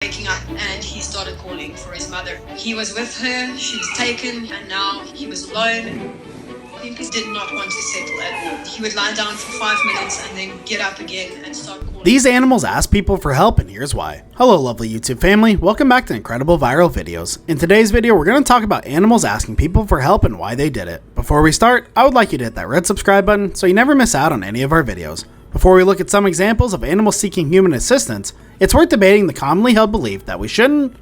waking up and he started calling for his mother. He was with her, she was taken, and now he was alone. Pimpy did not want to settle at all. He would lie down for 5 minutes and then get up again and start calling. These animals ask people for help, and here's why. Hello lovely YouTube family, welcome back to Incredible Viral Videos. In today's video, we're going to talk about animals asking people for help and why they did it. Before we start, I would like you to hit that red subscribe button so you never miss out on any of our videos. Before we look at some examples of animals seeking human assistance, it's worth debating the commonly held belief that we shouldn't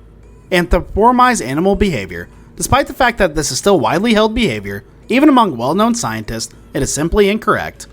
anthropomorphize animal behavior. Despite the fact that this is still widely held behavior, even among well-known scientists, it is simply incorrect.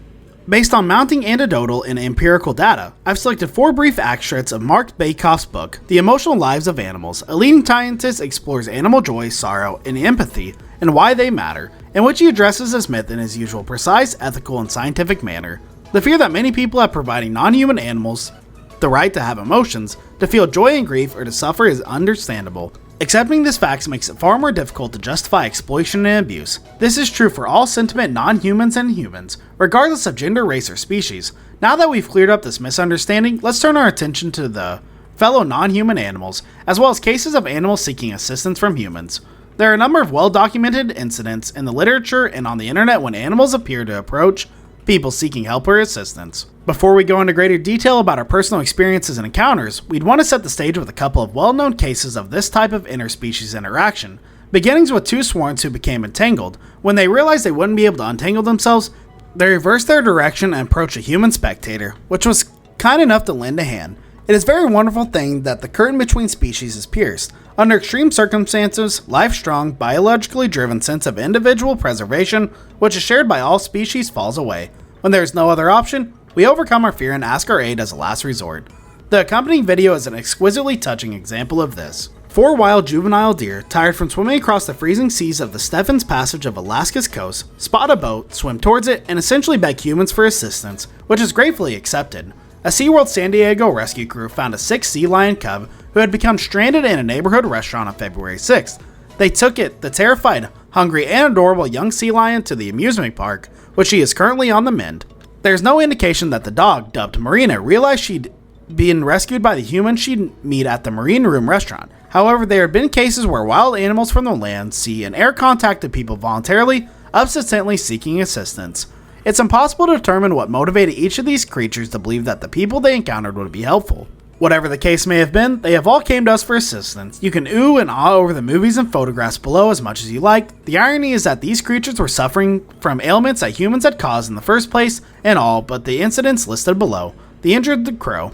Based on mounting anecdotal and empirical data, I've selected 4 brief extracts of Mark Baykoff's book, The Emotional Lives of Animals. A leading scientist explores animal joy, sorrow, and empathy, and why they matter, in which he addresses this myth in his usual precise, ethical, and scientific manner. The fear that many people have providing non-human animals the right to have emotions, to feel joy and grief, or to suffer is understandable. Accepting this fact makes it far more difficult to justify exploitation and abuse. This is true for all sentient non-humans and humans, regardless of gender, race, or species. Now that we've cleared up this misunderstanding, let's turn our attention to the fellow non-human animals, as well as cases of animals seeking assistance from humans. There are a number of well-documented incidents in the literature and on the internet when animals appear to approach people seeking help or assistance. Before we go into greater detail about our personal experiences and encounters, we'd want to set the stage with a couple of well-known cases of this type of interspecies interaction. Beginnings with 2 swans who became entangled. When they realized they wouldn't be able to untangle themselves, they reversed their direction and approached a human spectator, which was kind enough to lend a hand. It is a very wonderful thing that the curtain between species is pierced. Under extreme circumstances, life's strong, biologically driven sense of individual preservation, which is shared by all species, falls away. When there is no other option, we overcome our fear and ask our aid as a last resort. The accompanying video is an exquisitely touching example of this. 4 wild juvenile deer, tired from swimming across the freezing seas of the Stephens Passage of Alaska's coast, spot a boat, swim towards it, and essentially beg humans for assistance, which is gratefully accepted. A SeaWorld San Diego rescue crew found a 6 sea lion cub who had become stranded in a neighborhood restaurant on February 6th. They took the terrified, hungry, and adorable young sea lion to the amusement park, which she is currently on the mend. There's no indication that the dog, dubbed Marina, realized she'd been rescued by the human she'd meet at the Marine Room restaurant. However, there have been cases where wild animals from the land, sea, and air contacted people voluntarily, unsuspectingly seeking assistance. It's impossible to determine what motivated each of these creatures to believe that the people they encountered would be helpful. Whatever the case may have been, they have all came to us for assistance. You can ooh and ah over the movies and photographs below as much as you like. The irony is that these creatures were suffering from ailments that humans had caused in the first place and all but the incidents listed below. The injured the crow.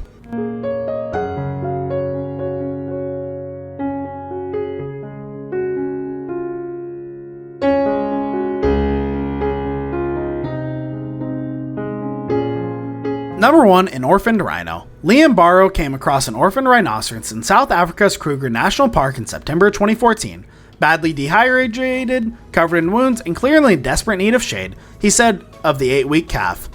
Number 1, an orphaned rhino. Liam Barrow came across an orphaned rhinoceros in South Africa's Kruger National Park in September 2014. Badly dehydrated, covered in wounds, and clearly in desperate need of shade, he said of the 8-week calf.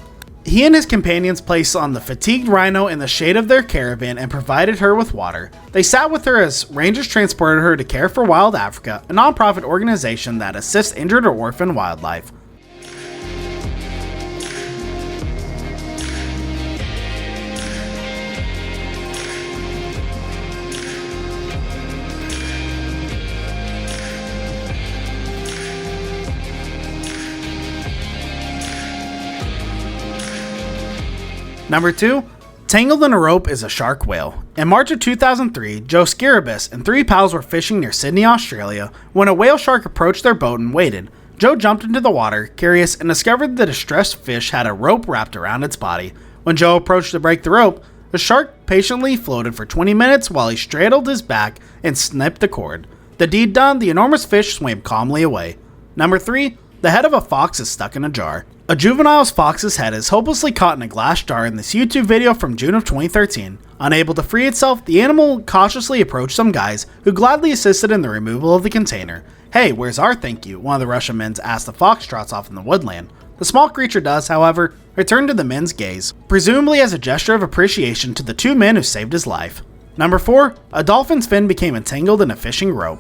He and his companions placed on the fatigued rhino in the shade of their caravan and provided her with water. They sat with her as rangers transported her to Care for Wild Africa, a non-profit organization that assists injured or orphaned wildlife. Number 2, tangled in a rope is a shark whale. In March of 2003, Joe Scarabus and 3 pals were fishing near Sydney, Australia, when a whale shark approached their boat and waited. Joe jumped into the water, curious, and discovered the distressed fish had a rope wrapped around its body. When Joe approached to break the rope, the shark patiently floated for 20 minutes while he straddled his back and snipped the cord. The deed done, the enormous fish swam calmly away. Number 3, the head of a fox is stuck in a jar. A juvenile fox's head is hopelessly caught in a glass jar in this YouTube video from June of 2013. Unable to free itself, the animal cautiously approached some guys who gladly assisted in the removal of the container. "Hey, where's our thank you?" one of the Russian men asked the foxtrots off in the woodland. The small creature does, however, return to the men's gaze, presumably as a gesture of appreciation to the 2 men who saved his life. Number 4, a dolphin's fin became entangled in a fishing rope.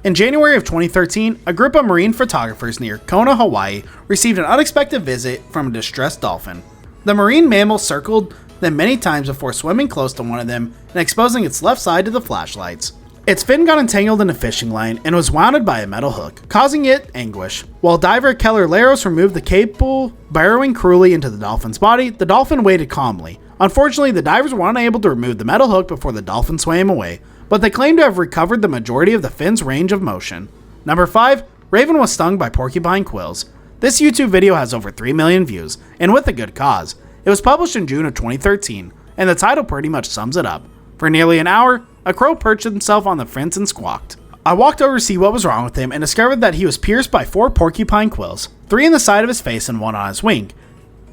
In January of 2013, a group of marine photographers near Kona, Hawaii received an unexpected visit from a distressed dolphin. The marine mammal circled then many times before swimming close to one of them and exposing its left side to the flashlights. Its fin got entangled in a fishing line and was wounded by a metal hook, causing it anguish. While diver Keller Laros removed the cable, burrowing cruelly into the dolphin's body, the dolphin waited calmly. Unfortunately, the divers were unable to remove the metal hook before the dolphin swam away, but they claim to have recovered the majority of the fin's range of motion. Number 5. Raven was stung by porcupine quills. This YouTube video has over 3 million views, and with a good cause. It was published in June of 2013, and the title pretty much sums it up. For nearly an hour, a crow perched himself on the fence and squawked. I walked over to see what was wrong with him and discovered that he was pierced by 4 porcupine quills, 3 in the side of his face and 1 on his wing.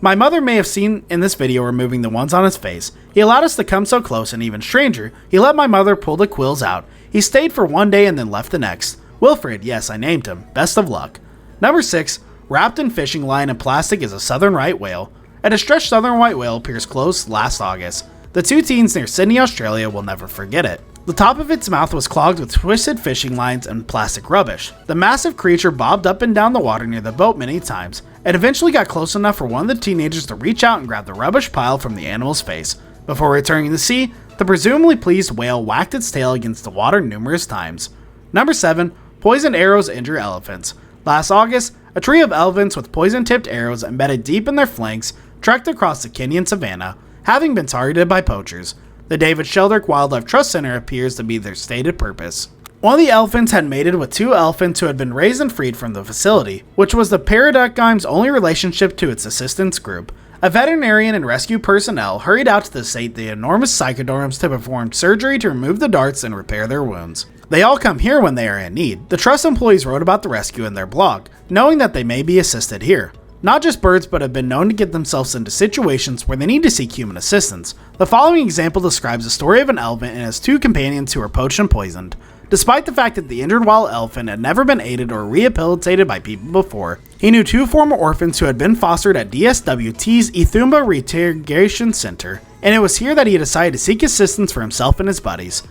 My mother may have seen in this video removing the ones on his face. He allowed us to come so close, and even stranger, he let my mother pull the quills out. He stayed for one day and then left the next. Wilfred, yes, I named him. Best of luck. Number 6. Wrapped in fishing line and plastic is a southern right whale. A distressed southern white whale pierced close last August. The 2 teens near Sydney, Australia will never forget it. The top of its mouth was clogged with twisted fishing lines and plastic rubbish. The massive creature bobbed up and down the water near the boat many times. It eventually got close enough for one of the teenagers to reach out and grab the rubbish pile from the animal's face. Before returning to the sea, the presumably pleased whale whacked its tail against the water numerous times. Number 7. Poisoned arrows injure elephants. Last August, a tree of elephants with poison-tipped arrows embedded deep in their flanks trekked across the Kenyan savannah, having been targeted by poachers. The David Sheldrick Wildlife Trust Center appears to be their stated purpose. One of the elephants had mated with 2 elephants who had been raised and freed from the facility, which was the paradigm's only relationship to its assistance group. A veterinarian and rescue personnel hurried out to the site the enormous psychodorms to perform surgery to remove the darts and repair their wounds. They all come here when they are in need. The trust employees wrote about the rescue in their blog, knowing that they may be assisted here. Not just birds, but have been known to get themselves into situations where they need to seek human assistance. The following example describes the story of an elephant and his 2 companions who were poached and poisoned. Despite the fact that the injured wild elephant had never been aided or rehabilitated by people before, he knew 2 former orphans who had been fostered at DSWT's Ithumba Reintegration Center, and it was here that he decided to seek assistance for himself and his buddies.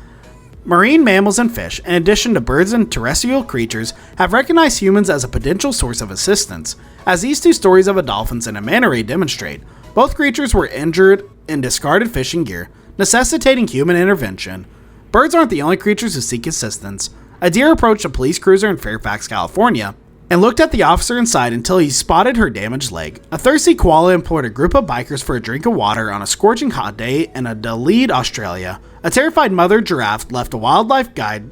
Marine mammals and fish, in addition to birds and terrestrial creatures, have recognized humans as a potential source of assistance, as these 2 stories of a dolphins and a manta ray demonstrate. Both creatures were injured in discarded fishing gear, necessitating human intervention. Birds aren't the only creatures who seek assistance. A deer approached a police cruiser in Fairfax, California, and looked at the officer inside until he spotted her damaged leg. A thirsty koala implored a group of bikers for a drink of water on a scorching hot day in Adelaide, Australia. A terrified mother giraffe left a wildlife guide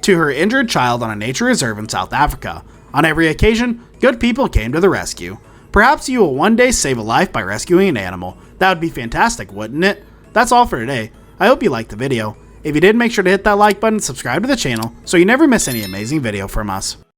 to her injured child on a nature reserve in South Africa. On every occasion, good people came to the rescue. Perhaps you will one day save a life by rescuing an animal. That would be fantastic, wouldn't it? That's all for today. I hope you liked the video. If you did, make sure to hit that like button and subscribe to the channel so you never miss any amazing video from us.